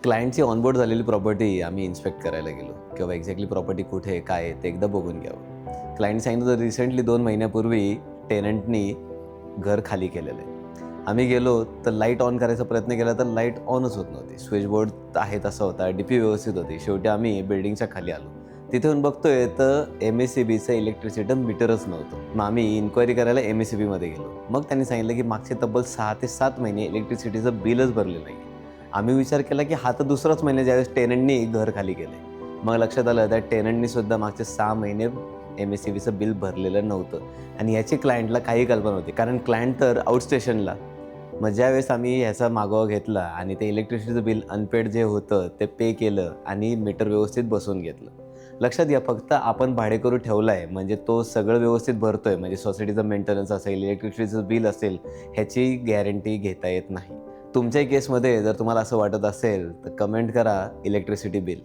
क्लायंटची onboard झालेली property आम्ही inspect करायला गेलो किंवा एक्झॅक्टली प्रॉपर्टी कुठे आहे, काय आहे ते एकदा बघून घ्यावं. क्लायंट सांगितलं तर रिसेंटली 2 महिन्यापूर्वी टेनंटनी घर खाली केलेलं आहे. आम्ही गेलो तर लाईट ऑन करायचा प्रयत्न केला तर लाईट ऑनच होत नव्हती. स्विचबोर्ड आहे तसा होता, डीपी व्यवस्थित होती. शेवटी आम्ही बिल्डिंगच्या खाली आलो. तिथे येऊन बघतोय तर एम-एस-सी-बीचं इलेक्ट्रिसिटी मीटरच नव्हतं. मग आम्ही इन्क्वायरी करायला एम-एस-सी-बीमध्ये गेलो. मग त्यांनी सांगितलं की मागचे तब्बल 6 ते 7 महिने इलेक्ट्रिसिटीचं बिलच भरलेलं नाही. आम्ही विचार केला की हा तर दुसराच महिना ज्यावेळेस टेनंटनी घर खाली केलंय. मग लक्षात आलं त्या टेनंटनी सुद्धा मागचे 6 महिने एम-एस-सी-बीचं बिल भरलेलं नव्हतं आणि याची क्लायंटला काही कल्पना नव्हती. कारण क्लायंट तर आउट स्टेशनला. मग ज्यावेळेस आम्ही ह्याचा मागोवा घेतला आणि ते इलेक्ट्रिसिटीचं बिल अनपेड जे होतं ते पे केलं आणि मीटर व्यवस्थित बसवून घेतलं. लक्षात घ्या फक्त आपण भाडेकरू ठेवला आहे म्हणजे तो सगळं व्यवस्थित भरतोय म्हणजे सोसायटीचं मेंटेनन्स असेल, इलेक्ट्रिसिटीचं बिल असेल ह्याची गॅरंटी घेता येत नाही. तुमच्याही केसमध्ये जर तुम्हाला असं वाटत असेल तर कमेंट करा इलेक्ट्रिसिटी बिल.